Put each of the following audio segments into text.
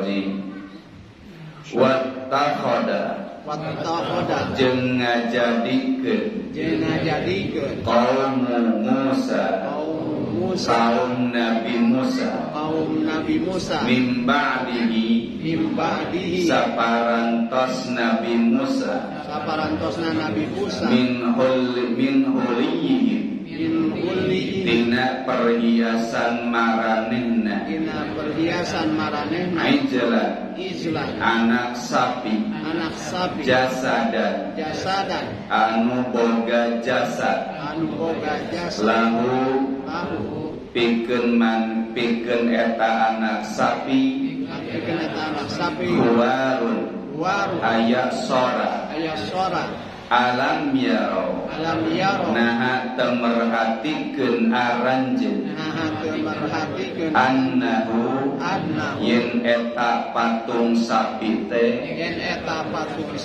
rajim. Wattakhadha jeung ngajadikeun kaum Nabi Musa min ba'dihi saparantosna Nabi Musa min huliyihim dina perhiasan maranehna ijlan anak sapi jasadan anu boga jasad lahu pikeun eta anak sapi warun aya sora alam yaro naha temerhatikeun aranjeun annahu yen eta patung sapi teh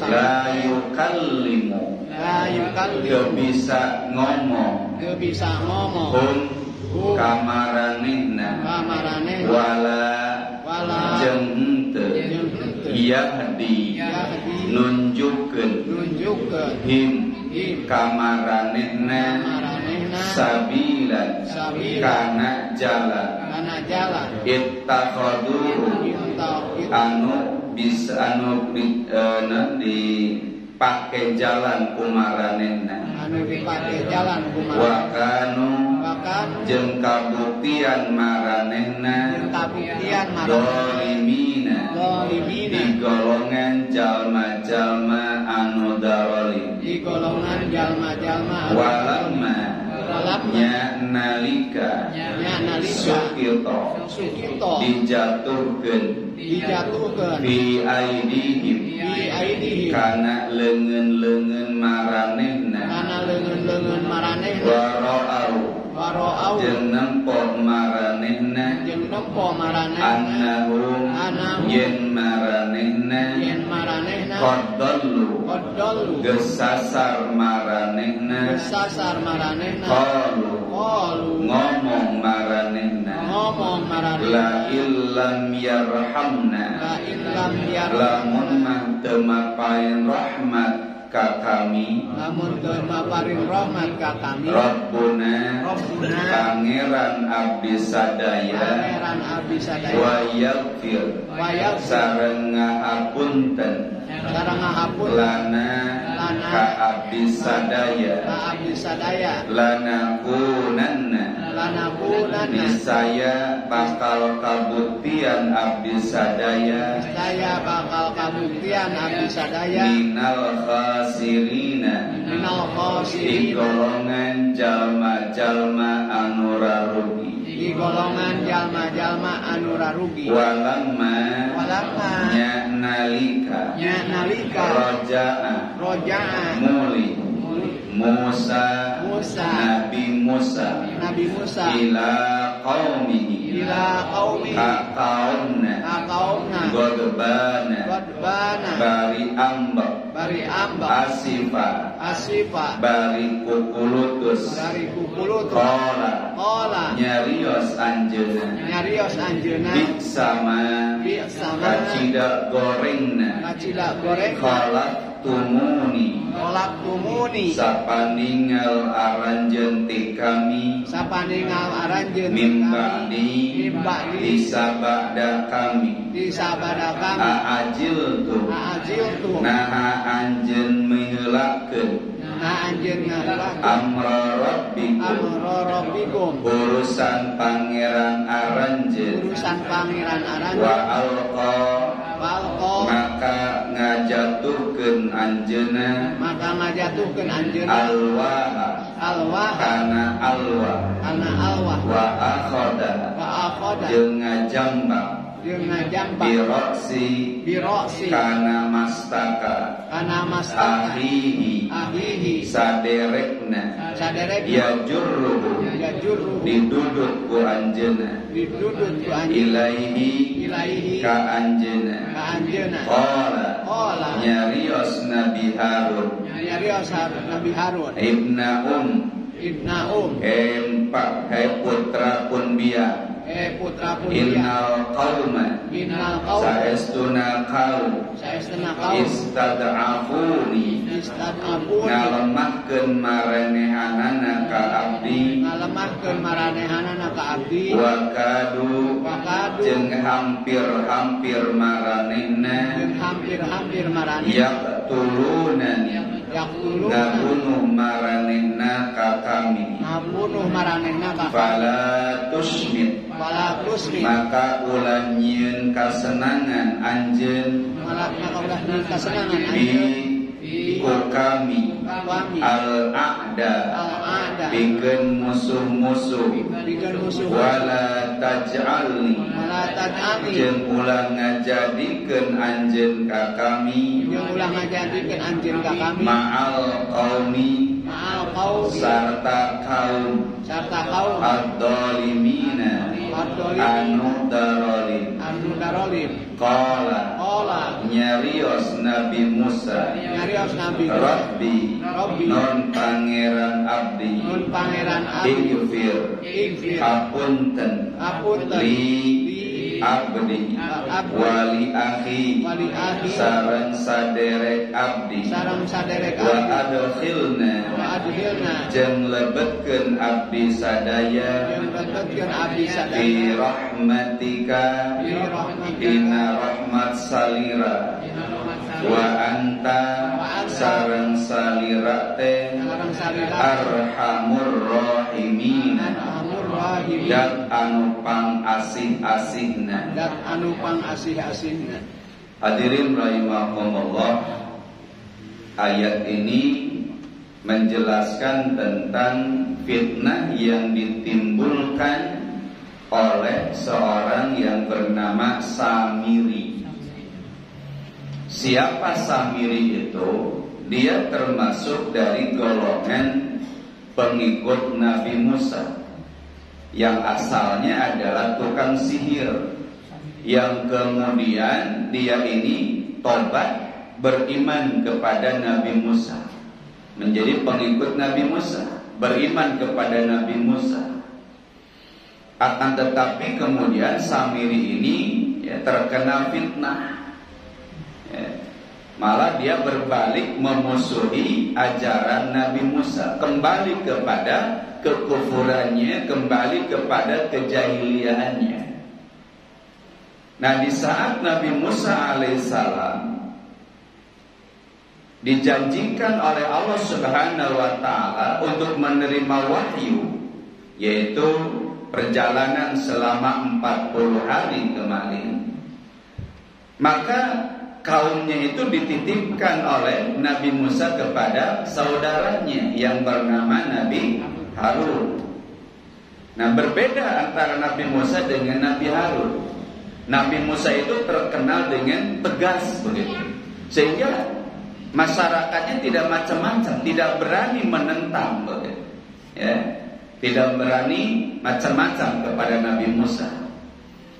la yukallimu teu bisa ngomong kamaranehna wala jeung henteu yahdi nunjukkeun him kamaranehna sabilan kana jalan ittakhadu anu bisa dipake jalan kumaranehna wa kanu jeung kabuktian maranehna dolimina di golongan jalma-jalma anu darolim walamma nya nalika sukito dijatuhkeun fi aidihim kana leungeun maranehna wara'au jeung nempo maranehna annahum yen maranehna qaddallu gesasar maranehna qalu ngomong maranehna la illam yarhamna lamun mah teu mapain rahmat ka kami Rabbuna pangeran abdi sadaya wa yaghfir sareng ngahapunten lana ka abdi sadaya lana kunanna nisaya bakal kabuktian abdi sadaya minal khasirina di golongan jalma-jalma anu rarugi walamma nya nalika roja'a muli Musa Nabi Musa ila qaumihi ka kaumna godbana bari ambak asifa bari kukulutus qala nyarios anjeunna biksama kacida gorengna khalaq tumuni sapaningal aranjeun ti kami mimba'di disabada kami a'ajiltu naha anjeun meulakeun amra rabbikum urusan pangeran aranjeun wa alqa maka ngajatuhkeun anjeunna alwah kana alwah wa akhada jeung ngajambak biroksi kana mastaka ahihi saderekna yajurruhu didudut ku anjeunna ilaihi ka anjeunna qala nyarios Nabi Harun ibna empak putra pun biya innal qauma saestuna kaum istad'afuni ngalemahkeun maranehanana ka abdi wa kadu jeung hampir maranehna yaqtulunani ngabunuh maranehna ka kami fala tusmit maka ulah nyieun kasenangan anjeun bi kami al-a'da pikeun musuh-musuh wala taj'alni jeung ulah ngajadikeun anjeun ka kami ma'al qaumi sarta kaum ad-dhalimina anu darolim qala nyarios Nabi Musa Rabbi non pangeran abdi ighfir hapunten li abdi wali akhi sareng saderek abdi wa adkhilna jeung lebetkeun abdi sadaya fi rahmatika dina rahmat salira wa anta sareng salira teh arhamur rahimin dat anu pang asih-asihna Hadirin rahimakumullah, ayat ini menjelaskan tentang fitnah yang ditimbulkan oleh seorang yang bernama Samiri. Siapa Samiri itu? Dia termasuk dari golongan pengikut Nabi Musa yang asalnya adalah tukang sihir, yang kemudian dia ini tobat beriman kepada Nabi Musa, menjadi pengikut Nabi Musa, beriman kepada Nabi Musa. Akan tetapi kemudian Samiri ini terkena fitnah, malah dia berbalik memusuhi ajaran Nabi Musa, kembali kepada kekufurannya, kembali kepada kejahiliannya. Nah, di saat Nabi Musa alaihissalam dijanjikan oleh Allah Subhanahu wa taala untuk menerima wahyu, yaitu perjalanan selama 40 hari kemarin, maka kaumnya itu dititipkan oleh Nabi Musa kepada saudaranya yang bernama Nabi Harun. Nah, berbeda antara Nabi Musa dengan Nabi Harun. Nabi Musa itu terkenal dengan tegas begitu, sehingga masyarakatnya tidak macam-macam, tidak berani menentang begitu, ya, tidak berani macam-macam kepada Nabi Musa.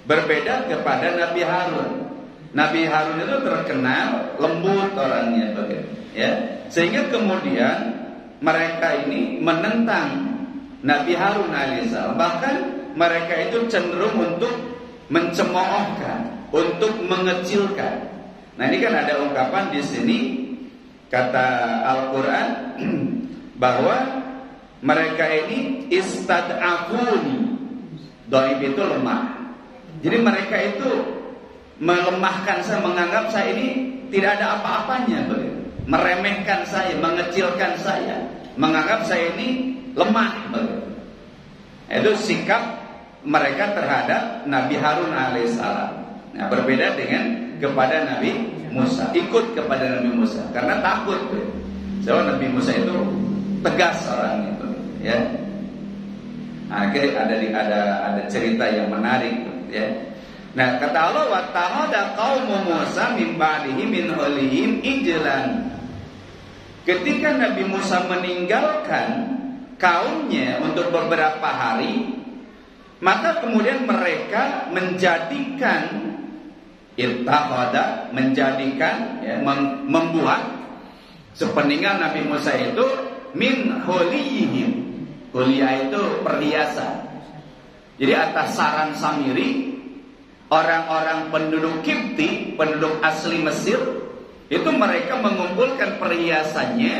Berbeda kepada Nabi Harun. Nabi Harun itu terkenal lembut orangnya begitu, ya, sehingga kemudian mereka ini menentang Nabi Harun alaihissalam. Bahkan mereka itu cenderung untuk mencemoohkan, untuk mengecilkan. Nah, ini kan ada ungkapan di sini kata Al-Quran bahwa mereka ini istad'afuni, dhaif itu lemah. Jadi mereka itu melemahkan saya, menganggap saya ini tidak ada apa-apanya, meremehkan saya, mengecilkan saya, menganggap saya ini lemah. Itu sikap mereka terhadap Nabi Harun alaihissalam. Nah, berbeda dengan kepada Nabi Musa, ikut kepada Nabi Musa karena takut. Soalnya Nabi Musa itu tegas orang itu, ya. Nah, ada cerita yang menarik, ya. Nah, kata Allah, wa tahada qaumu Musa min ba'dihi min hulihim ijlan. Ketika Nabi Musa meninggalkan kaumnya untuk beberapa hari, maka kemudian mereka menjadikan ittahada, menjadikan, ya, membuat sepeninggal Nabi Musa itu min hulihim. Huliyah itu perhiasan. Jadi atas saran Samiri, orang-orang penduduk Kipti, penduduk asli Mesir, itu mereka mengumpulkan perhiasannya,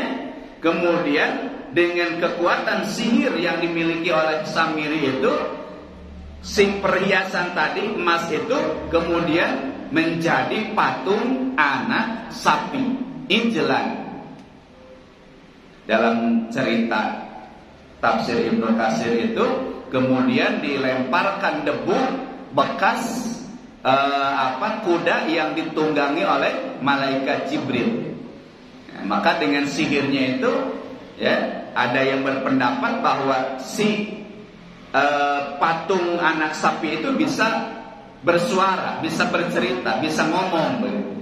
kemudian dengan kekuatan sihir yang dimiliki oleh Samiri itu, si perhiasan tadi, emas itu kemudian menjadi patung anak sapi, injelan. Dalam cerita tafsir Ibnu Katsir itu, kemudian dilemparkan debu bekas kuda yang ditunggangi oleh malaikat Jibril. Nah, maka dengan sihirnya itu, ya, ada yang berpendapat bahwa si patung anak sapi itu bisa bersuara, bisa bercerita, bisa ngomong begitu.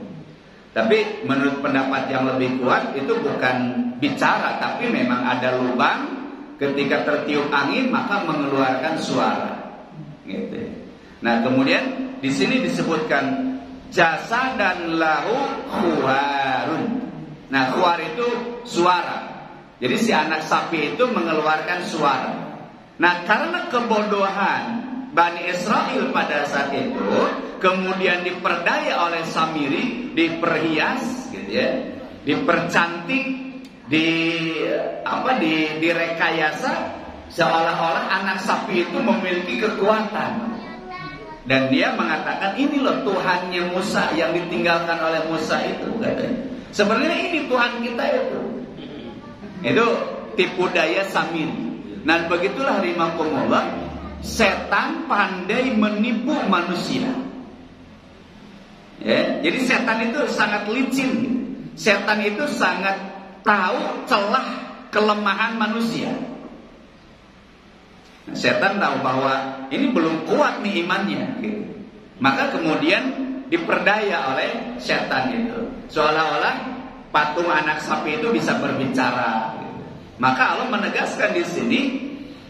Tapi menurut pendapat yang lebih kuat itu bukan bicara, tapi memang ada lubang, ketika tertiup angin maka mengeluarkan suara. Gitu. Nah, kemudian di sini disebutkan jasa dan lahu khuwarun. Nah, khuwar itu suara. Jadi si anak sapi itu mengeluarkan suara. Nah, karena kebodohan Bani Israel pada saat itu, kemudian diperdaya oleh Samiri, diperhias, gitu ya, dipercantik, direkayasa, seolah-olah anak sapi itu memiliki kekuatan. Dan dia mengatakan, ini loh Tuhannya Musa yang ditinggalkan oleh Musa itu, katanya. Sebenarnya ini Tuhan kita itu. Itu tipu daya Samiri. Nah, begitulah rahimakumullah, setan pandai menipu manusia. Ya, jadi setan itu sangat licin. Setan itu sangat tahu celah kelemahan manusia. Nah, setan tahu bahwa ini belum kuat nih imannya, gitu. Maka kemudian diperdaya oleh setan itu, seolah-olah patung anak sapi itu bisa berbicara, gitu. Maka Allah menegaskan di sini,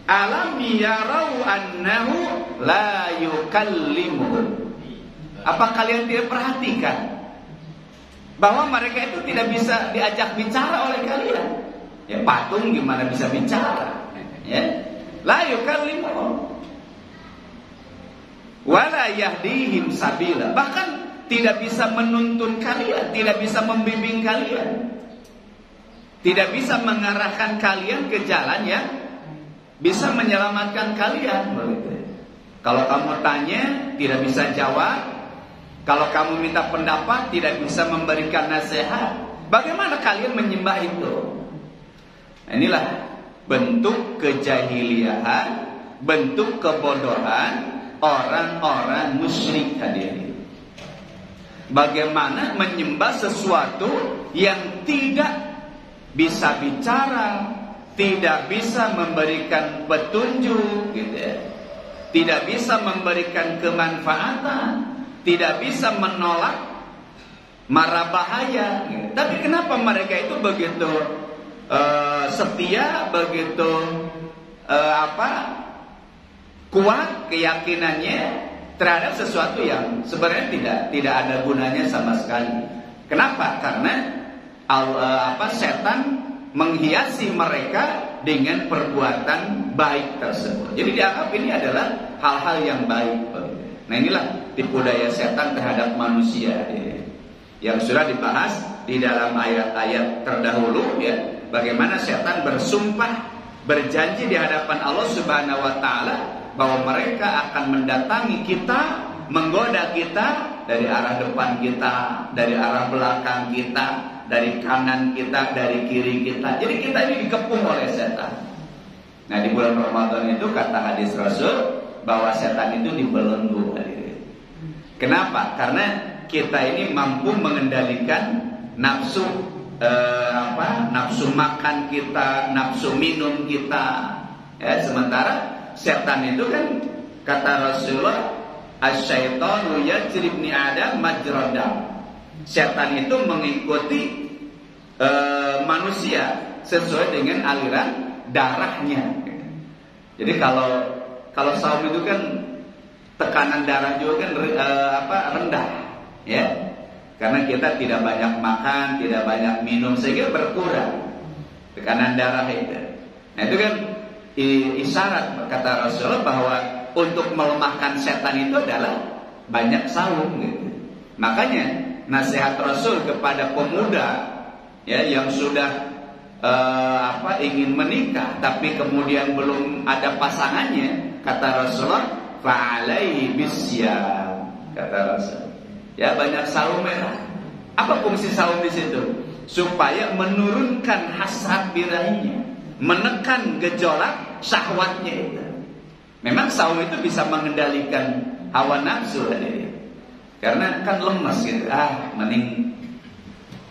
alam yarau annahu la yukallimuhum. Apa kalian tidak perhatikan bahwa mereka itu tidak bisa diajak bicara oleh kalian? Ya, patung gimana bisa bicara? Ya, la yukallimuhum wala yahdihim sabila. Bahkan tidak bisa menuntun kalian, tidak bisa membimbing kalian, tidak bisa mengarahkan kalian ke jalan yang bisa menyelamatkan kalian. Kalau kamu tanya, tidak bisa jawab. Kalau kamu minta pendapat, tidak bisa memberikan nasihat. Bagaimana kalian menyembah itu? Nah, inilah bentuk kejahiliahan, bentuk kebodohan orang-orang musyrik hadirin. Bagaimana menyembah sesuatu yang tidak bisa bicara, tidak bisa memberikan petunjuk, gitu ya, tidak bisa memberikan kemanfaatan, tidak bisa menolak mara bahaya, gitu. Tapi kenapa mereka itu begitu setia, begitu kuat keyakinannya terhadap sesuatu yang sebenarnya tidak ada gunanya sama sekali. Kenapa? Karena setan menghiasi mereka dengan perbuatan baik tersebut. Jadi dianggap ini adalah hal-hal yang baik. Nah, inilah tipu daya setan terhadap manusia, yang sudah dibahas di dalam ayat-ayat terdahulu, ya. Bagaimana setan bersumpah, berjanji di hadapan Allah Subhanahu wa taala bahwa mereka akan mendatangi kita, menggoda kita dari arah depan kita, dari arah belakang kita, dari kanan kita, dari kiri kita. Jadi kita ini dikepung oleh setan. Nah, di bulan Ramadan itu kata hadis Rasul bahwa setan itu dibelenggu. Kenapa? Karena kita ini mampu mengendalikan nafsu nafsu makan kita, nafsu minum kita. Ya, sementara setan itu kan kata Rasulullah, asyaitonu yajri ibni Adam majrad dam. Setan itu mengikuti manusia sesuai dengan aliran darahnya. Jadi kalau saum itu kan tekanan darah juga kan rendah, ya. Karena kita tidak banyak makan, tidak banyak minum, sehingga berkurang tekanan darah itu. Nah, itu kan isyarat kata Rasulullah bahwa untuk melemahkan setan itu adalah banyak saum gitu. Makanya nasihat Rasul kepada pemuda ya yang sudah ingin menikah tapi kemudian belum ada pasangannya, kata Rasulullah, fa'alai bisyam, kata Rasul. Ya, banyak saum merah. Apa fungsi saum di situ? Supaya menurunkan hasrat birahinya, menekan gejolak syahwatnya itu. Memang saum itu bisa mengendalikan hawa nafsu tadi. Karena kan lemas gitu. Mending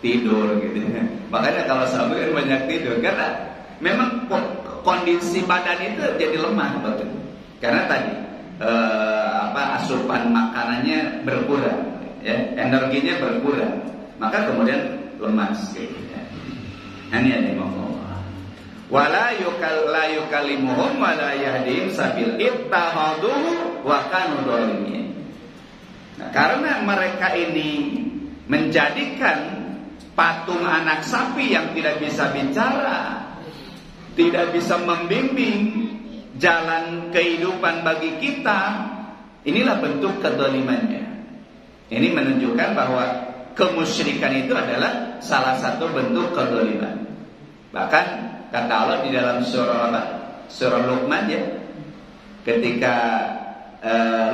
tidur gitu. Makanya kalau saum kan banyak tidur karena memang kondisi badan itu jadi lemah betul. Karena tadi asupan makanannya berkurang, ya, energinya berkurang. Maka kemudian lemas gitu ya. Ini ada ngomong. Wala yukallimuhum wala yahdihim sabil ittahaduhu wa kanu dhalimin. Nah, karena mereka ini menjadikan patung anak sapi yang tidak bisa bicara, tidak bisa membimbing jalan kehidupan bagi kita, inilah bentuk kedzalimannya. Ini menunjukkan bahwa kemusyrikan itu adalah salah satu bentuk kedzaliman. Bahkan kata Allah di dalam surah Luqman ya, ketika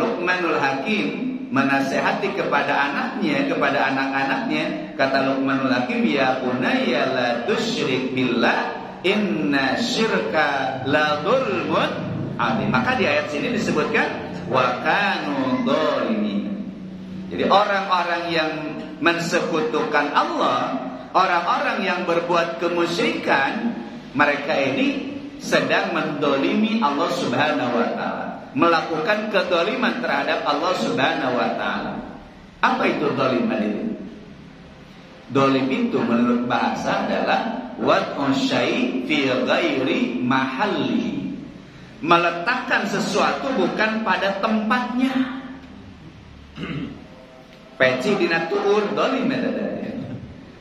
Luqmanul Hakim menasihati kepada anaknya, kepada anak-anaknya, kata Luqmanul Hakim, ya bunayya la tusyrik billah inna syirka la dzulmun adzim. Maka di ayat sini disebutkan wa kanu dzalimin. Jadi orang-orang yang mensekutukan Allah, orang-orang yang berbuat kemusyrikan, mereka ini sedang mendolimi Allah Subhanahu wa ta'ala, melakukan kedoliman terhadap Allah Subhanahu wa ta'ala. Apa itu dolim hadirin? Dolim itu menurut bahasa adalah wad'u syai' fi ghairi mahalli, meletakkan sesuatu bukan pada tempatnya. Peci dina tuur dolim ya,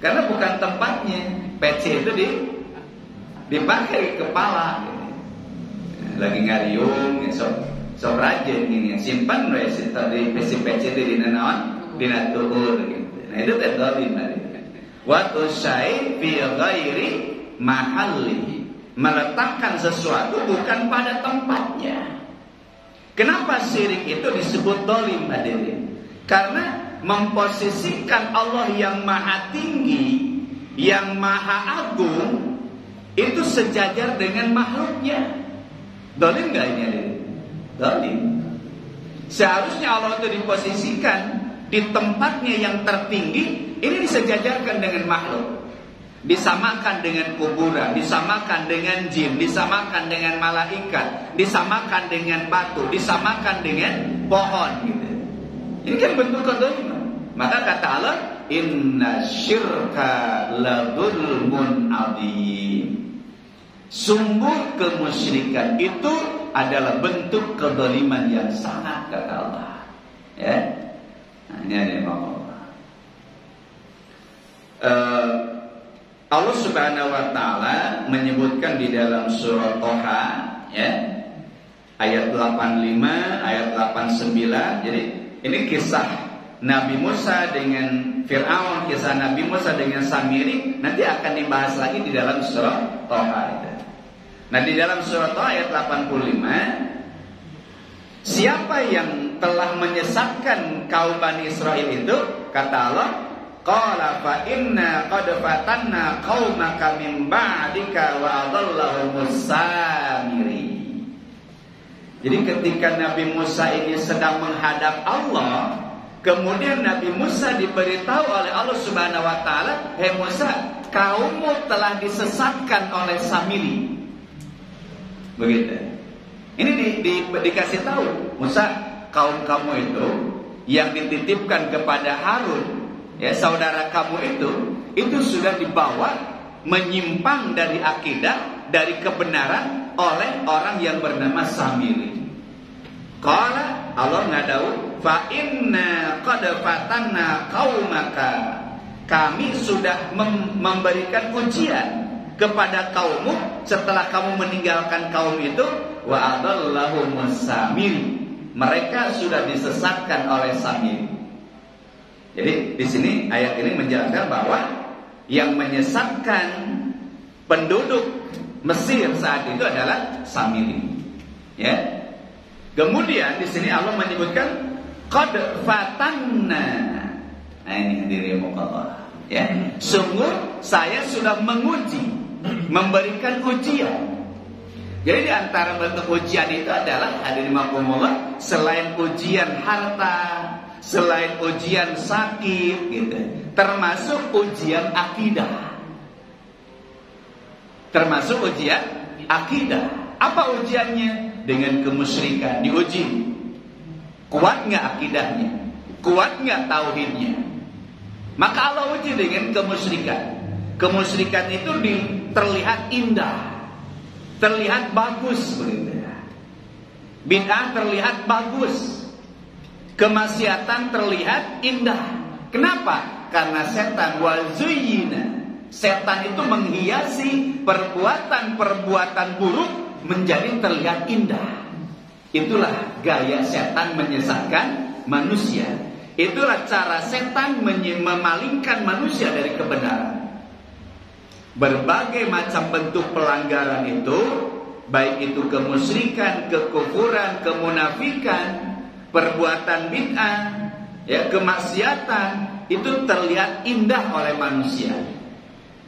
karena bukan tempatnya. Peci itu dipakai kepala gitu. Lagi ngariung sok rajin gini, simpan we tadi peci itu dina naon dina tuur gitu. Nah itu teh dolim tadi. Wa tusai fi ghairi mahalli, meletakkan sesuatu bukan pada tempatnya. Kenapa syirik itu disebut dolim hadirin? Karena memposisikan Allah yang maha tinggi, yang maha agung, itu sejajar dengan makhluknya. Dolim gak ini? Dolim. Seharusnya Allah itu diposisikan di tempatnya yang tertinggi. Ini disejajarkan dengan makhluk, disamakan dengan kuburan, disamakan dengan jin, disamakan dengan malaikat, disamakan dengan batu, disamakan dengan pohon gitu. Ini kan bentuk kedoliman. Maka kata Allah, inna syirka la dzulmun adzim. Sungguh kemusyrikan itu adalah bentuk kedoliman yang sangat, kata Allah. Ya, nah, ini ada yang mau. Allah Subhanahu wa ta'ala menyebutkan di dalam surah Toha ya, ayat 85, ayat 89. Jadi ini kisah Nabi Musa dengan Fir'aun, kisah Nabi Musa dengan Samiri, nanti akan dibahas lagi di dalam surah Toha itu. Nah di dalam surah Toha ayat 85, siapa yang telah menyesatkan kaum Bani Israel itu, kata Allah, qala fa inna qad fatanna qaumaka min ba'dika wa adhallahumus Samiri. Jadi ketika Nabi Musa ini sedang menghadap Allah, kemudian Nabi Musa diberitahu oleh Allah Subhanahu wa ta'ala, "Hei Musa, kaummu telah disesatkan oleh Samiri." Begitu. Ini dikasih tahu, Musa, kaum kamu itu yang dititipkan kepada Harun, ya saudara kamu itu sudah dibawa menyimpang dari akidah, dari kebenaran oleh orang yang bernama Samiri. Qala, Allah ngadau, fa inna qad fatanna qaumaka. Kami sudah memberikan ujian kepada kaummu setelah kamu meninggalkan kaum itu, wa adallahu Samiri, mereka sudah disesatkan oleh Samiri. Jadi di sini ayat ini menjelaskan bahwa yang menyesatkan penduduk Mesir saat itu adalah Samiri. Ya. Kemudian di sini Allah menyebutkan qad fatanna. Nah ini hadirin Allah. Ya, sungguh saya sudah menguji, memberikan ujian. Jadi di antara bentuk ujian itu adalah hadirin Allah, selain ujian harta, selain ujian sakit gitu, termasuk ujian akidah. Termasuk ujian akidah. Apa ujiannya? Dengan kemusyrikan diuji. Kuat nggak akidahnya? Kuat nggak tauhidnya? Maka Allah uji dengan kemusyrikan. Kemusyrikan itu terlihat indah, terlihat bagus begitu. Bid'ah terlihat bagus, kemaksiatan terlihat indah. Kenapa? Karena setan wazuyina. Setan itu menghiasi perbuatan-perbuatan buruk menjadi terlihat indah. Itulah gaya setan menyesatkan manusia. Itulah cara setan memalingkan manusia dari kebenaran. Berbagai macam bentuk pelanggaran itu, baik itu kemusyrikan, kekufuran, kemunafikan, perbuatan bid'ah, ya, kemaksiatan, itu terlihat indah oleh manusia.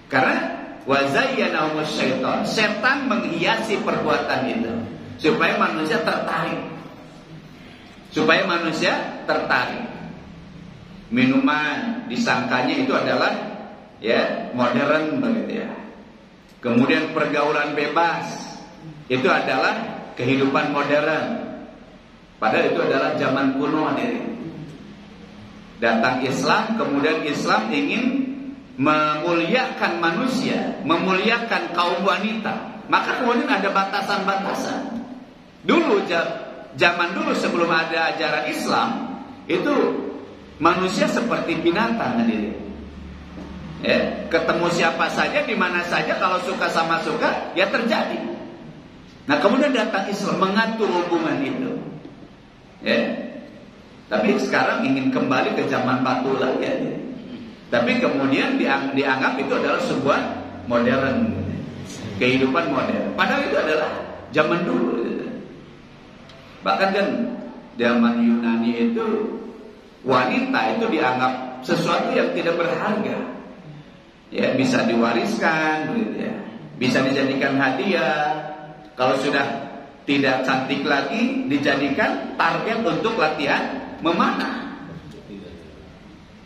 Karena wazayyanahumus syaitan, setan menghiasi perbuatan itu supaya manusia tertarik. Supaya manusia tertarik. Minuman disangkanya itu adalah ya modern begitu ya. Kemudian pergaulan bebas itu adalah kehidupan modern. Padahal itu adalah zaman kuno hadirin. Datang Islam, kemudian Islam ingin memuliakan manusia, memuliakan kaum wanita. Maka kemudian ada batasan-batasan. Dulu zaman dulu sebelum ada ajaran Islam itu manusia seperti binatang hadirin. Ya, ketemu siapa saja di mana saja, kalau suka sama suka ya terjadi. Nah kemudian datang Islam mengatur hubungan itu. Ya. Tapi sekarang ingin kembali ke zaman batu lagi ya. Tapi kemudian dianggap itu adalah sebuah modern, kehidupan modern. Padahal itu adalah zaman dulu. Bahkan kan zaman Yunani itu wanita itu dianggap sesuatu yang tidak berharga, ya bisa diwariskan, gitu ya, bisa dijadikan hadiah. Kalau sudah tidak cantik lagi, dijadikan target untuk latihan memanah.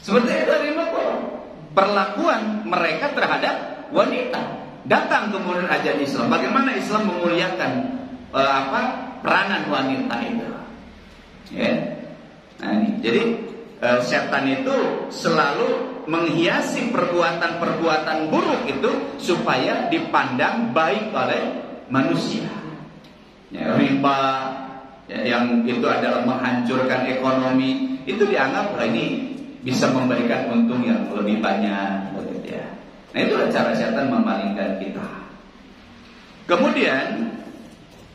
Seperti itu dari perlakuan mereka terhadap wanita. Datang kemudian ajaran Islam. Bagaimana Islam memuliakan peranan wanita itu? Ya. Nah, ini. Jadi setan itu selalu menghiasi perbuatan-perbuatan buruk itu supaya dipandang baik oleh manusia. Ya, riba ya, yang itu adalah menghancurkan ekonomi, itu dianggap ini bisa memberikan untung yang lebih banyak, begitu ya. Nah, itulah cara setan memalingkan kita. Kemudian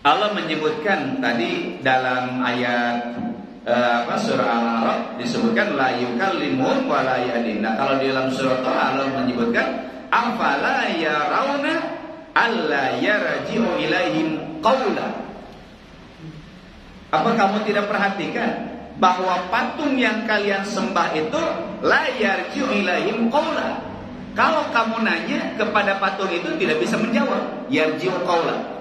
Allah menyebutkan tadi dalam ayat surah Al-A'raf disebutkan la yukallimuhum wa la yahdihim. Nah, kalau di dalam surah Allah menyebutkan afala yarawna alla yarji'u ilaihim qaula. Apa kamu tidak perhatikan bahwa patung yang kalian sembah itu la yarji'u ilaihim qaula? Kalau kamu nanya kepada patung itu tidak bisa menjawab. Yarji'u qaula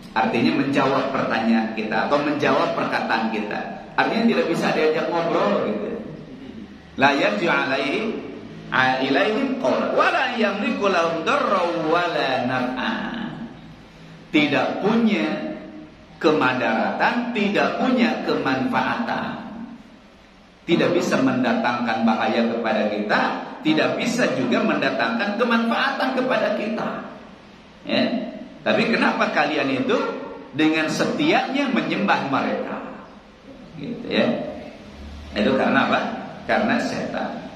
artinya menjawab pertanyaan kita atau menjawab perkataan kita. Artinya tidak bisa diajak ngobrol gitu. La yarji'u ilaihim qaula wa la yamliku lahum darra wa la naf'a. Tidak punya kemadaratan, tidak punya kemanfaatan. Tidak bisa mendatangkan bahaya kepada kita, tidak bisa juga mendatangkan kemanfaatan kepada kita. Ya. Tapi kenapa kalian itu dengan setianya menyembah mereka? Gitu ya. Itu karena apa? Karena setan.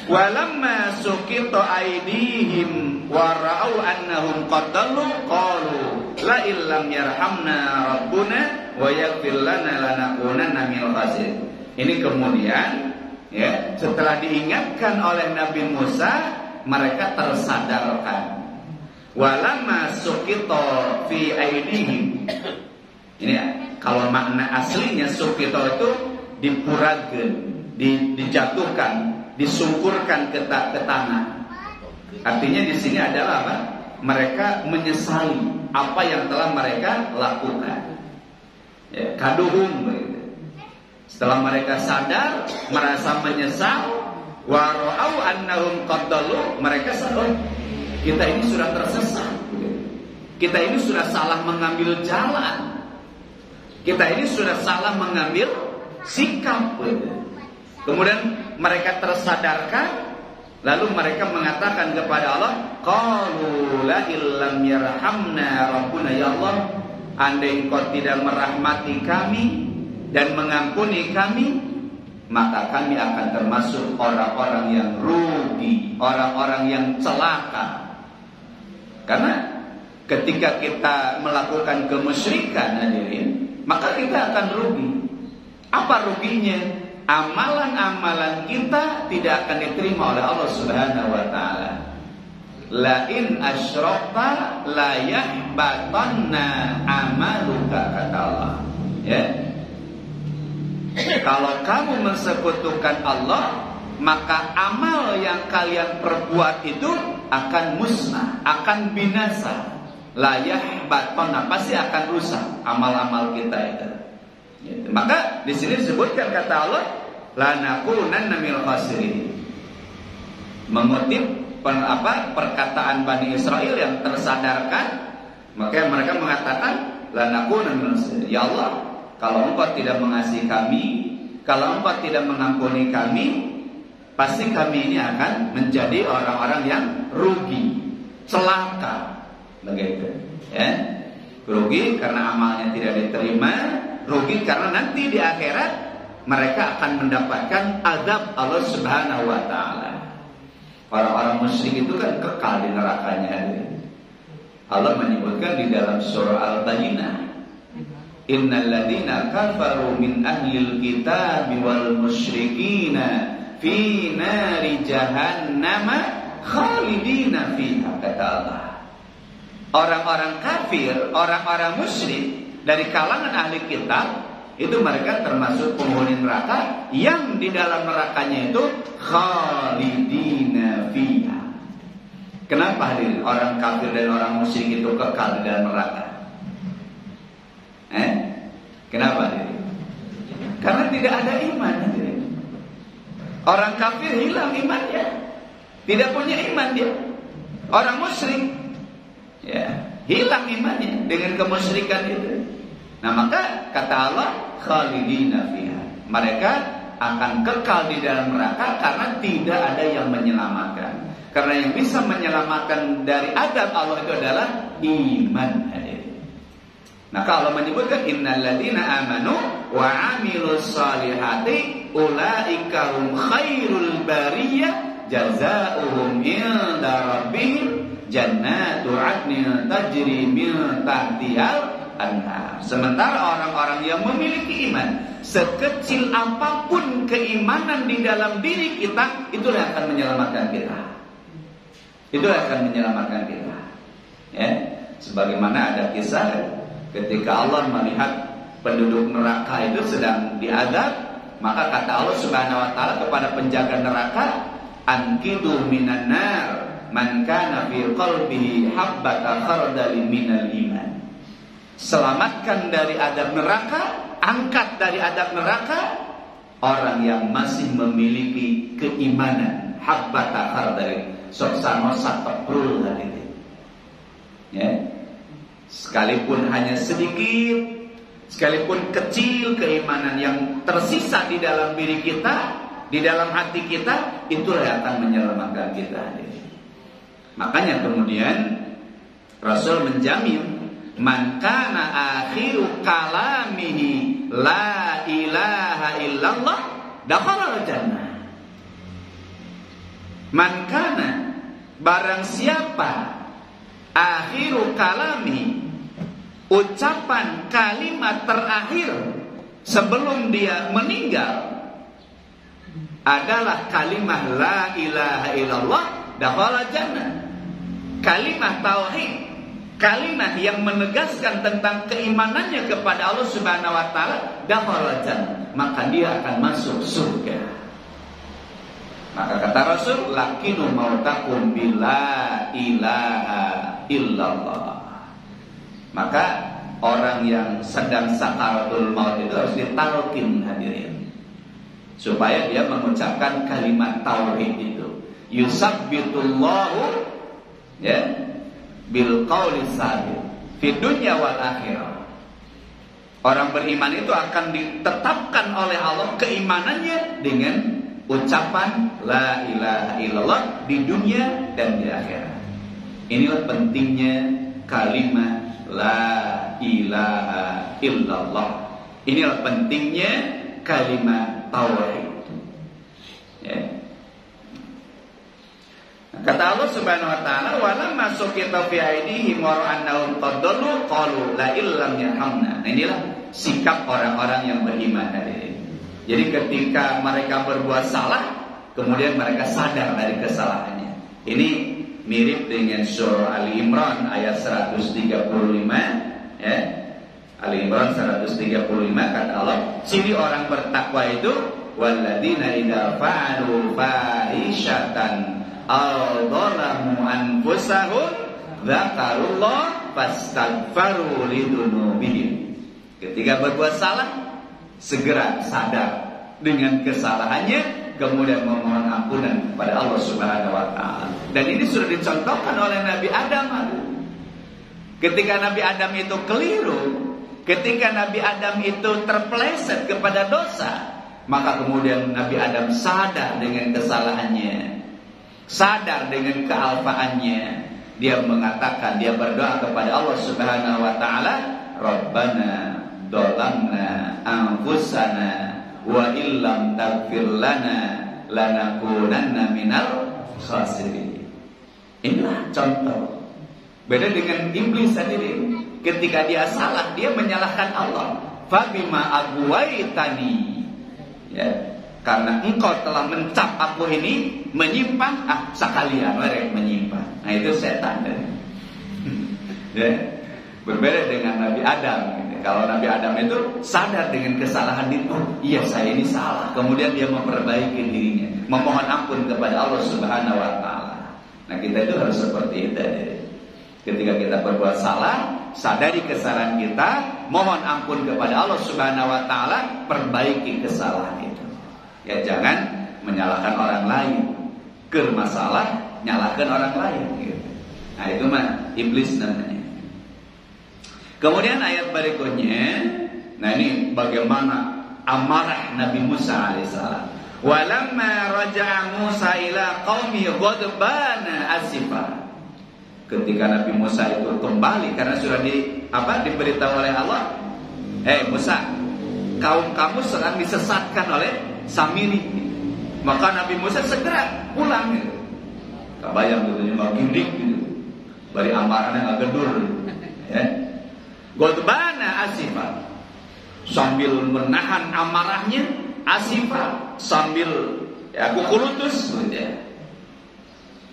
Walamma suqita aydihim wa ra'au annahum qad dallu qalu la illam yarhamna rabbuna wa yaghfir lana lanakunanna minal khasirin. Ini kemudian ya, setelah diingatkan oleh Nabi Musa, mereka tersadarkan. Walamma suqita fi aidihim. Ini ya, kalau makna aslinya suqita itu dipurageun, dijatuhkan, disungkurkan ke tanah. Artinya di sini adalah apa? Mereka menyesali apa yang telah mereka lakukan. Ya, kaduhum begitu. Setelah mereka sadar, merasa menyesal, wa ra'au annahum qaddalu, mereka sadar kita ini sudah tersesat. Kita ini sudah salah mengambil jalan. Kita ini sudah salah mengambil sikap. Kemudian mereka tersadarkan, lalu mereka mengatakan kepada Allah, qalu la illam yarhamna rabbuna, ya Allah, andai Engkau tidak merahmati kami dan mengampuni kami, maka kami akan termasuk orang-orang yang rugi, orang-orang yang celaka. Karena ketika kita melakukan kemusyrikan, hadirin, maka kita akan rugi. Apa ruginya? Amalan-amalan kita tidak akan diterima oleh Allah Subhanahu wa taala. La in asyrakta la yahbatanna amaluka, kata Allah. Ya. Kalau kamu mensekutukan Allah, maka amal yang kalian perbuat itu akan musnah, akan binasa. La yahbatanna, pasti akan rusak amal-amal kita itu. Maka di sini disebutkan kata Allah, lanakunanna minal khasirin. Mengutip perkataan Bani Israel yang tersadarkan, maka mereka mengatakan lanakunanna minal khasirin. Ya Allah, kalau Engkau tidak mengasihi kami, kalau Engkau tidak mengampuni kami, pasti kami ini akan menjadi orang-orang yang rugi, celaka, begitu. Ya, rugi karena amalnya tidak diterima, rugi karena nanti di akhirat mereka akan mendapatkan azab Allah Subhanahu wa taala. Orang-orang musyrik itu kan kekal di nerakanya. Allah menyebutkan di dalam surah Al-Bayyinah, innal ladzina kafaru min ahlil kitabi wal musyrikina fi nari jahannam khalidina fiha, kata Allah. Orang-orang kafir, orang-orang musyrik dari kalangan ahli kitab, itu mereka termasuk penghuni neraka yang di dalam nerakanya itu khalidina fiha. Kenapa hadirin orang kafir dan orang musyrik itu kekal di dalam neraka? Kenapa hadirin? Karena tidak ada iman, hadirin. Orang kafir hilang imannya, tidak punya iman dia. Orang musyrik, ya, hilang imannya dengan kemusyrikan itu. Nah, maka kata Allah khalidina fiha, mereka akan kekal di dalam neraka karena tidak ada yang menyelamatkan. Karena yang bisa menyelamatkan dari azab Allah itu adalah iman, hadirin. Nah, kalau menyebutkan innal ladzina amanu wa 'amilus shalihati ulaika hum khairul bariyah jazaohum inda rabbihim jannatu 'adnin tajri min tahtihal anhar. Sementara orang-orang yang memiliki iman, sekecil apapun keimanan di dalam diri kita, itulah akan menyelamatkan kita. Itulah akan menyelamatkan kita. Ya, sebagaimana ada kisah ketika Allah melihat penduduk neraka itu sedang diazab, maka kata Allah Subhanahu wa taala kepada penjaga neraka, anqidu minan nar man kana fi qalbihi habbata khardalin minal iman. Selamatkan dari adab neraka, angkat dari adab neraka orang yang masih memiliki keimanan, habbata khardalin, soksano sateprul hadirin. Ya. Sekalipun hanya sedikit, sekalipun kecil keimanan yang tersisa di dalam diri kita, di dalam hati kita, itulah yang akan menyelamatkan kita. Makanya kemudian Rasul menjamin, man kana akhiru kalamihi la ilaha illallah dakhala jannah. Man kana, barang siapa akhiru kalami, ucapan kalimat terakhir sebelum dia meninggal adalah kalimat la ilaha illallah dakhala jannah. Kalimat tauhid, kalimat yang menegaskan tentang keimanannya kepada Allah Subhanahu wa taala, dakhala jannah, maka dia akan masuk surga. Maka kata Rasul, lakinu mautakum bila ilaha illallah. Maka orang yang sedang sakaratul maut itu harus ditalkin, hadirin, supaya dia mengucapkan kalimat tauhid itu. Yusabbitullahu bil qauli sabit fid dunya wal akhirah. Orang beriman itu akan ditetapkan oleh Allah keimanannya dengan ucapan la ilaha illallah di dunia dan di akhirat. Inilah pentingnya kalimat la ilaha illallah. Inilah pentingnya kalimat tauhid. Kata Allah Subhanahu wa taala, "Walamma suqita fi aydihim wa annahum qad dallu qalu la illam yarhamna." Nah, inilah sikap orang-orang yang beriman tadi. Jadi ketika mereka berbuat salah, kemudian mereka sadar dari kesalahannya. Ini mirip dengan surah Ali Imran ayat 135, ya. Ali Imran 135 kata Allah, ciri orang bertakwa itu walladzina idza fa'alu fahishatan aw dzalamu anfusahum dzakarullah fastaghfaru lidzunubihim. Ketika berbuat salah, segera sadar dengan kesalahannya, kemudian memohon ampunan kepada Allah Subhanahu wa taala. Dan ini sudah dicontohkan oleh Nabi Adam. Ketika Nabi Adam itu keliru, ketika Nabi Adam itu terpeleset kepada dosa, maka kemudian Nabi Adam sadar dengan kesalahannya, sadar dengan kealfaannya. Dia mengatakan, dia berdoa kepada Allah Subhanahu wa taala, Rabbana dolamna anfusana wa illam taghfir lana lanakunanna minal khasirin. Inilah contoh. Beda dengan iblis sendiri. Ketika dia salah, dia menyalahkan Allah. Fabima aghwaytani, ya, karena engkau telah mencap aku ini menyimpang, sekalian mereka menyimpang. Nah, itu setan. Ya. Berbeda dengan Nabi Adam. Kalau Nabi Adam itu sadar dengan kesalahan itu, iya saya ini salah. Kemudian dia memperbaiki dirinya, memohon ampun kepada Allah Subhanahu wa taala. Nah, kita itu harus seperti itu. Ketika kita berbuat salah, sadari kesalahan kita, mohon ampun kepada Allah Subhanahu wa taala, perbaiki kesalahan itu. Ya, jangan menyalahkan orang lain. Masalah nyalahkan orang lain gitu. Nah, itu mah iblis namanya. Kemudian ayat berikutnya, nah ini bagaimana amarah Nabi Musa alaihissalam. Walamma raja'a Musa ila qaumi ghadbana asifa. Ketika Nabi Musa itu kembali karena sudah diberitahu oleh Allah, Musa, kaum kamu sedang disesatkan oleh Samiri. Maka Nabi Musa segera pulang gitu. Kabayang gitu, mau gindik gitu. Bari amarahnya nggak gedur, ya. Ghadbana asifa, sambil menahan amarahnya, asifa, sambil kukurutus gitu ya.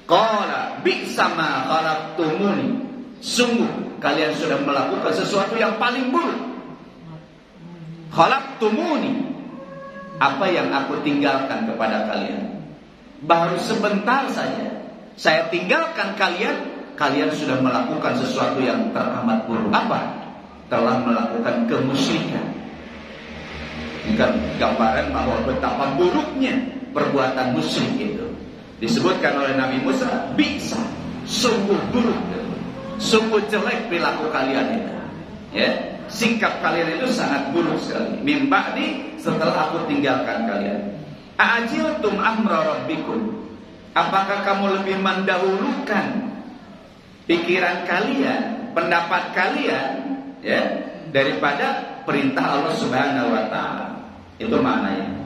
Qala bi'sama khalaqtumuni, sungguh kalian sudah melakukan sesuatu yang paling buruk. Khalaqtumuni, apa yang aku tinggalkan kepada kalian? Baru sebentar saja saya tinggalkan kalian, kalian sudah melakukan sesuatu yang teramat buruk. Apa? Telah melakukan kemusyrikan. Ini kan gambaran bahwa betapa buruknya perbuatan musyrik itu. Disebutkan oleh Nabi Musa, bisa, sungguh buruk, sungguh jelek perilaku kalian itu. Ya, sikap kalian itu sangat buruk sekali. Mimba'di, setelah aku tinggalkan kalian. A'ajiltum amra rabbikum, apakah kamu lebih mendahulukan pikiran kalian, pendapat kalian, ya, daripada perintah Allah Subhanahu wa taala? Itu maknanya.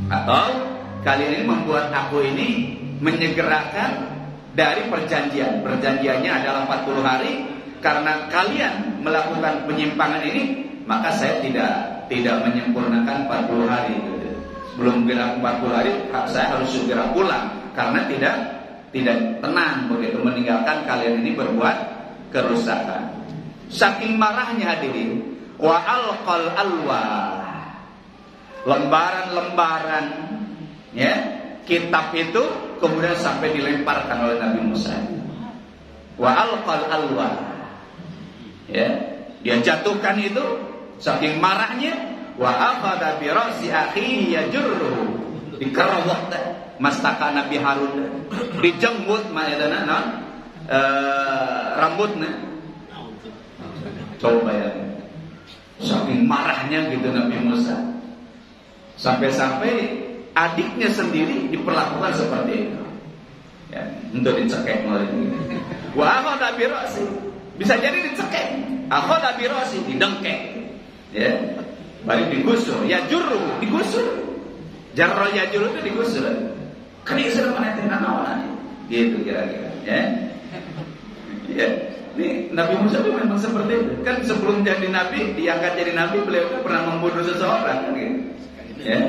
Atau kalian ini membuat aku ini menyegerakan dari perjanjian. Perjanjiannya adalah 40 hari. karena kalian melakukan penyimpangan ini, maka saya tidak menyempurnakan 40 hari. Sebelum genap 40 hari saya harus segera pulang, karena tidak tenang begitu meninggalkan kalian ini berbuat kerusakan. Saking marahnya hadirin, wa alqal alwah, lembaran-lembaran ya kitab itu kemudian sampai dilemparkan oleh Nabi Musa. Wa alqal alwah, ya, dia jatuhkan itu saking marahnya. Wa akhadha bi ra'si akhihi yajurruhu, dikerowok mastaka Nabi Harun, dijenggut maedana rambutnya. Coba ya, saking marahnya gitu Nabi Musa, sampai-sampai adiknya sendiri diperlakukan seperti itu ya, untuk dicekek oleh ini. Wah, akhadha bi ra'si, bisa jadi dicekek, akhadha bi ra'si, didengkek ya, baru digusur, ya juru digusur, jarro ya juru itu digusur, kan sudah menetenan awalnya gitu kira-kira ya. Ya, ini Nabi Musa itu memang seperti itu. Kan sebelum jadi nabi, diangkat jadi nabi, beliau itu pernah membunuh seseorang kan gitu. Ya.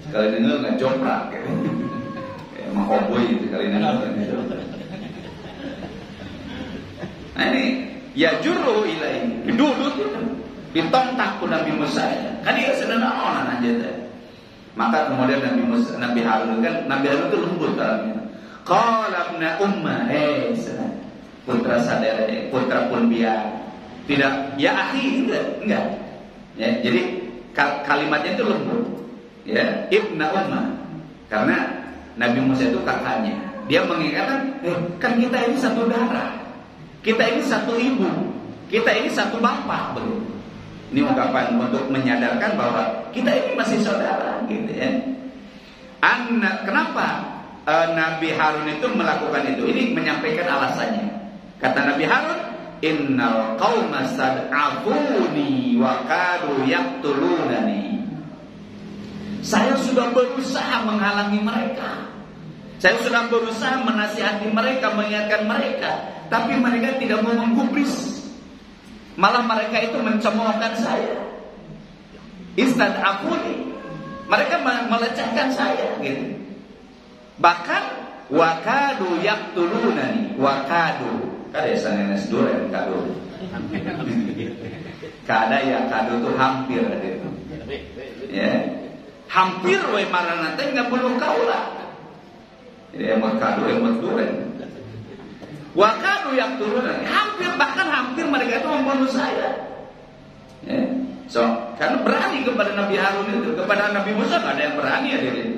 Sekali dengar nggak joprak gitu. Ya, mahoboi gitu sekali dengar gitu. Nah ini ya juru ilai, duduk itu ditontak ku Nabi Musa. Kan dia sederhana aja deh. Maka kemudian Nabi Harun kan, Nabi Harun itu lembut orangnya. Qala ibna umma, putra saudara, putra pun biar tidak, ya akhi, enggak. Ya, jadi kalimatnya itu lembut. Ya, ibna umma, karena Nabi Musa itu kakaknya. Dia mengingatkan, kan kita ini satu darah, kita ini satu ibu, kita ini satu bapak, begitu. Ini ungkapan untuk menyadarkan bahwa kita ini masih saudara, gitu ya. Kenapa Nabi Harun itu melakukan itu? Ini menyampaikan alasannya. Kata Nabi Harun, innal qauma sad'afuni wa kadu yaqtulunani. Saya sudah berusaha menghalangi mereka. Saya sudah berusaha menasihati mereka, mengingatkan mereka, tapi mereka tidak mau menggubris. Malah mereka itu mencemoohkan saya. Istad'afuni. Mereka melecehkan saya gitu. Bahkan wakadu yaqtulunani, wakadu. Kada sana duren kado. Kada ya kado tuh hampir gitu. Ya. Hampir we marana teh enggak perlu kaula. Jadi emang kado emang duren. Wakadu yaqtulunani, hampir mereka itu membunuh saya. Ya. So, karena berani kepada Nabi Harun itu, kepada Nabi Musa enggak ada yang berani ya dia.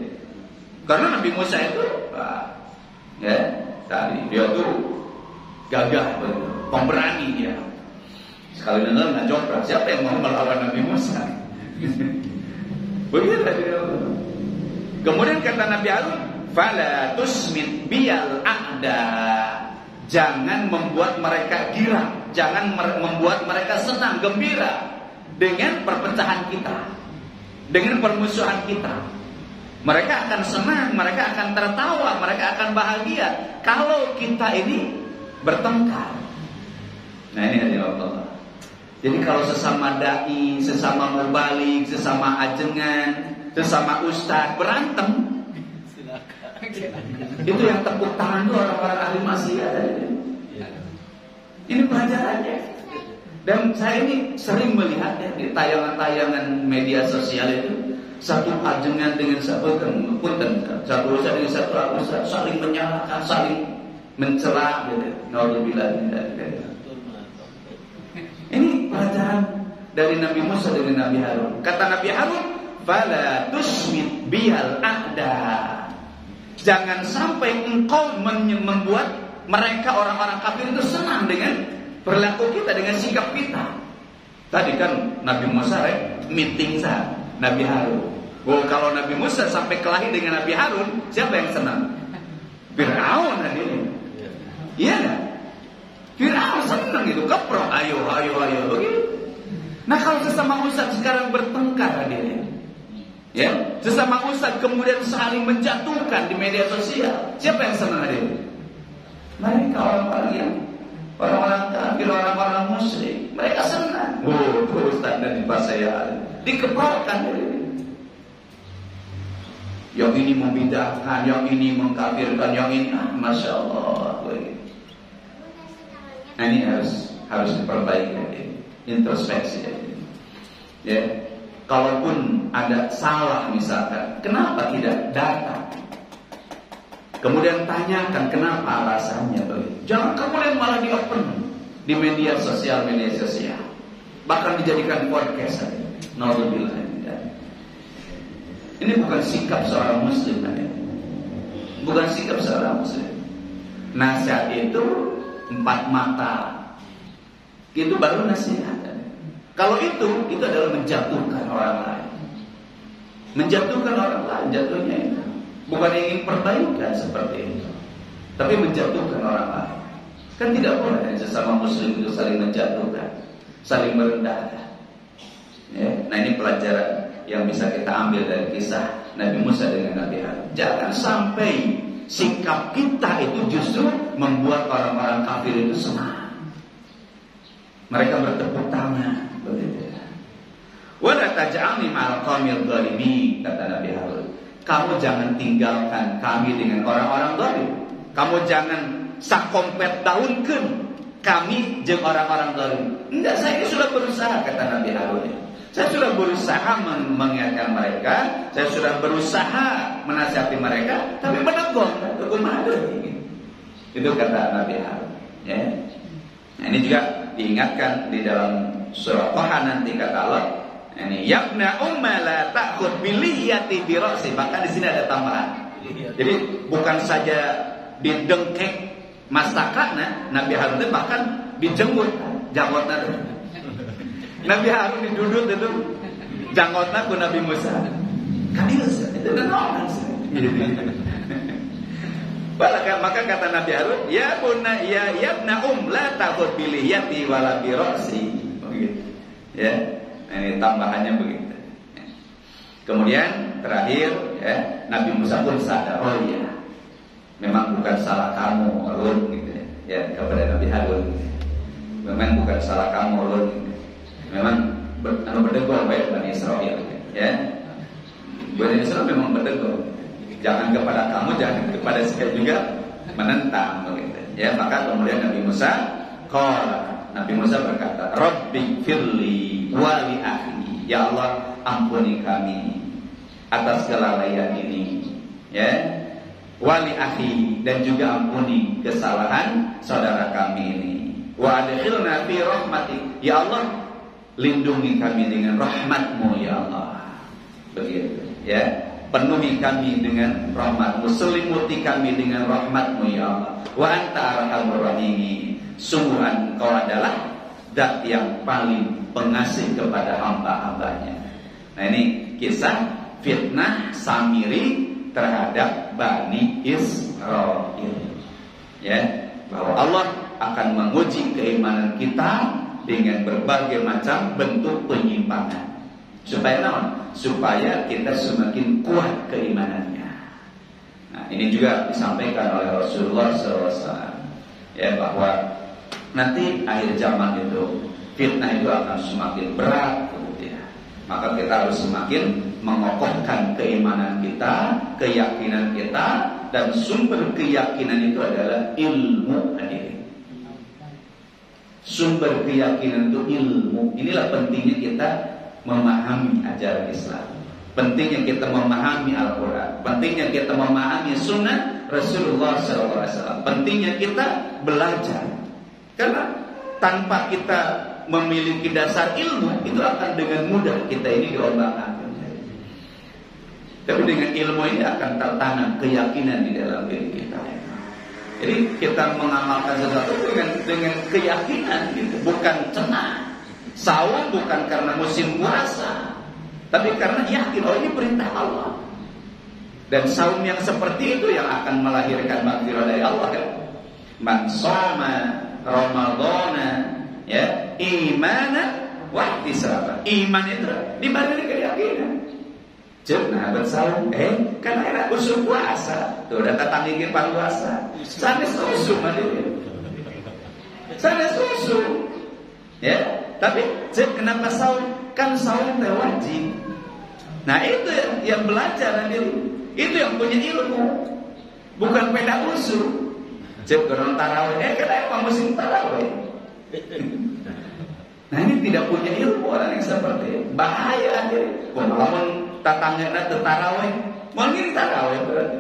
Karena Nabi Musa itu ya, tadi dia tuh gagah, pemberani dia. Sekali dengar nggak joprak, siapa yang mau melawan Nabi Musa? Begitu dia. Kemudian kata Nabi Harun, fala tusmit biyal a'da, jangan membuat mereka girang, jangan membuat mereka senang, gembira dengan perpecahan kita, dengan permusuhan kita. Mereka akan senang, mereka akan tertawa, mereka akan bahagia kalau kita ini bertengkar. Nah ini hadirin Allah. Jadi kalau sesama dai, sesama mubalik, sesama ajengan, sesama ustaz berantem, itu yang tepuk tangan itu orang-orang ahli maksiat. Ini pelajarannya. Dan saya ini sering melihat ya, di tayangan-tayangan media sosial itu, satu ajengan dengan satu ustaz dengan satu ustaz saling menyalahkan, saling mencela gitu. Naudzubillah. Ini pelajaran dari Nabi Musa dengan Nabi Harun. Kata Nabi Harun, fala tusmit bihal a'da, jangan sampai engkau membuat mereka orang-orang kafir itu senang dengan perilaku kita, dengan sikap kita. Tadi kan Nabi Musa meeting sama Nabi Harun. Kalau Nabi Musa sampai kelahi dengan Nabi Harun, siapa yang senang? Fir'aun hadirin. Iya kan? Fir'aun senang gitu, keprok, ayo begitu. Nah kalau sesama ustaz sekarang bertengkar hadirin, ya, sesama ustaz kemudian saling menjatuhkan di media sosial, siapa yang senang hadirin? Mereka orang-orang yang Orang-orang kafir, orang-orang musyrik, mereka senang. Ustaz dan di saya dikeparkan ini. Yang ini membidahkan, yang ini mengkafirkan, yang ini Masya Allah. Nah ini harus diperbaiki, introspeksi. Ya, kalaupun ada salah misalkan, kenapa tidak datang? Kemudian tanyakan kenapa alasannya. Jangan kemudian malah di-open di media sosial, bahkan dijadikan podcast. Naudzubillah. Ini bukan sikap seorang muslim, bukan sikap seorang muslim. Nasihat itu 4 mata, itu baru nasihat. Kalau itu adalah menjatuhkan orang lain, jatuhnya itu bukan ingin perbaikan seperti itu, tapi menjatuhkan orang lain. Kan tidak boleh sesama muslim itu saling menjatuhkan, saling merendahkan. Ya, nah ini pelajaran yang bisa kita ambil dari kisah Nabi Musa dengan Nabi Harun. Jangan sampai sikap kita itu justru membuat orang-orang kafir itu senang. Mereka bertepuk tangan. Wala taj'alni ma'al qaumil zalimin, kata Nabi Harun. Kamu jangan tinggalkan kami dengan orang-orang zalim. Kamu jangan sakompet daunkeun kami jeung orang-orang zalim. Enggak, saya sudah berusaha, kata Nabi Harun. Saya sudah berusaha mengingatkan mereka, saya sudah berusaha menasihati mereka, tapi menegur, itu kata Nabi Harun. Ya. Nah, ini juga diingatkan di dalam surah Taha nanti kata Allah, ini yabna umma la ta'khud biliyati bi ra'si. Maka di sini ada tambahan. Jadi bukan saja didengkek masakana, Nabi Harun itu bahkan dijenggut janggotna. Nabi Harun didudut itu janggotna ku Nabi Musa. Kan itu normal. Maka kata Nabi Harun, ya bunna ya ibna la ta'khud biliyati wala bi ra'si. Begitu. Ya. Ini tambahannya begitu. Kemudian terakhir ya, Nabi Musa pun sadar, oh iya, memang bukan salah kamu Harun gitu ya, kepada Nabi Harun. Memang bukan salah kamu Harun. Memang berdegur baik Bani Israel ya. Bani Israel memang berdegur. Jangan kepada kamu, jangan kepada saya juga menentang begitu. Ya, maka kemudian Nabi Musa berkata, Rabbi firli wa li akhi. Ya Allah, ampuni kami atas kelalaian ini. Ya. Wa li akhi, dan juga ampuni kesalahan saudara kami ini. Wa adkhilna fi rahmatik. Ya Allah, lindungi kami dengan rahmat-Mu ya Allah. Begitu ya. Penuhi kami dengan rahmat-Mu, selimuti kami dengan rahmat-Mu ya Allah. Wa anta arhamur rahimin. Sungguh Engkau adalah zat yang paling pengasih kepada hamba-hambanya. Nah ini kisah fitnah Samiri terhadap Bani Israil. Ya, bahwa Allah akan menguji keimanan kita dengan berbagai macam bentuk penyimpangan. Supaya naon? Supaya kita semakin kuat keimanannya. Nah, ini juga disampaikan oleh Rasulullah SAW. Ya, bahwa nanti akhir zaman itu fitnah itu akan semakin berat, ya. Maka kita harus semakin mengokohkan keimanan kita, keyakinan kita, dan sumber keyakinan itu adalah ilmu hadirin. Sumber keyakinan itu ilmu. Inilah pentingnya kita memahami ajaran Islam, pentingnya kita memahami Al-Quran, pentingnya kita memahami Sunnah Rasulullah SAW, pentingnya kita belajar. Karena tanpa kita memiliki dasar ilmu, itu akan dengan mudah kita ini diombang-ambing. Tapi dengan ilmu ini akan tertanam keyakinan di dalam diri kita. Jadi kita mengamalkan sesuatu dengan keyakinan, gitu. Bukan cenah. Saum bukan karena musim puasa, tapi karena yakin, oh ini perintah Allah. Dan saum yang seperti itu yang akan melahirkan maghfirah dari Allah kan. Man shoma Ramadhana ya imanan wa ihtisaban. Iman itu dibarengi keyakinan. Nah bersaum kan era usul puasa. Tuh datang tandingin puasa. Sanes usul mah. Sana susu. Ya, tapi kenapa saum? Kan saum teh wajib. Nah itu yang belajar itu yang punya ilmu, bukan beda usul. Cek gerong tarawih, kenapa musim tarawih? Nah ini tidak punya ilmu orang yang seperti itu. Bahaya akhirnya. Walaupun tatangnya tarawih, mau ngiri tarawih berarti.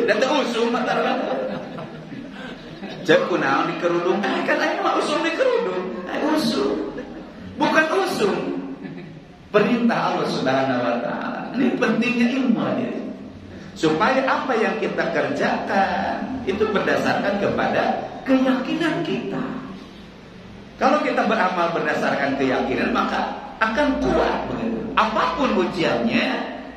Data usul tarawih. Cek kunaon di kerudung, kan ayo mah usul di kerudung, usul, bukan usul. Perintah Allah Subhanahu wa taala. Ini pentingnya ilmu ya. Supaya apa yang kita kerjakan itu berdasarkan kepada keyakinan kita. Kalau kita beramal berdasarkan keyakinan, maka akan kuat begitu. Apapun ujiannya,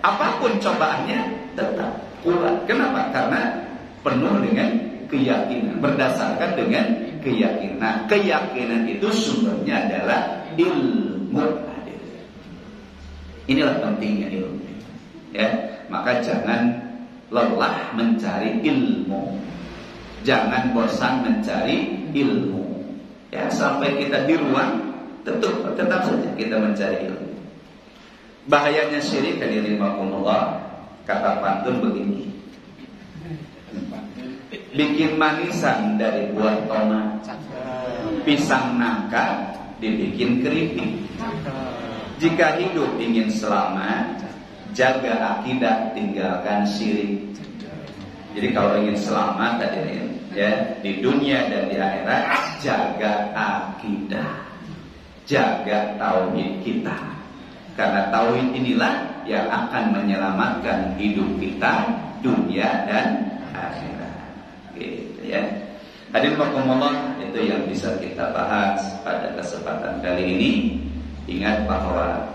apapun cobaannya, tetap kuat. Kenapa? Karena penuh dengan keyakinan, berdasarkan dengan keyakinan. Nah, keyakinan itu sumbernya adalah ilmu. Inilah pentingnya ilmu. Ya, maka jangan lelah mencari ilmu. Jangan bosan mencari ilmu. Ya, sampai kita di ruang tetap saja kita mencari ilmu. Bahayanya syirik hadirin rahimakumullah, kata pantun begini. Bikin manisan dari buah tomat, pisang nangka dibikin keripik. Jika hidup ingin selamat, jaga akidah, tinggalkan syirik. Jadi kalau ingin selamat hadirin, ya, di dunia dan di akhirat, jaga akidah, jaga tauhid kita. Karena tauhid inilah yang akan menyelamatkan hidup kita, dunia dan akhirat. Gitu ya. Hadirin rahimakumullah, itu yang bisa kita bahas pada kesempatan kali ini. Ingat bahwa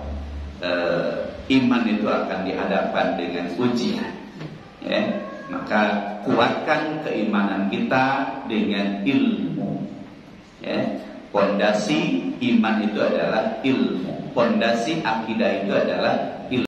iman itu akan dihadapkan dengan ujian, ya. Maka kuatkan keimanan kita dengan ilmu, ya. Pondasi iman itu adalah ilmu, pondasi akidah itu adalah ilmu.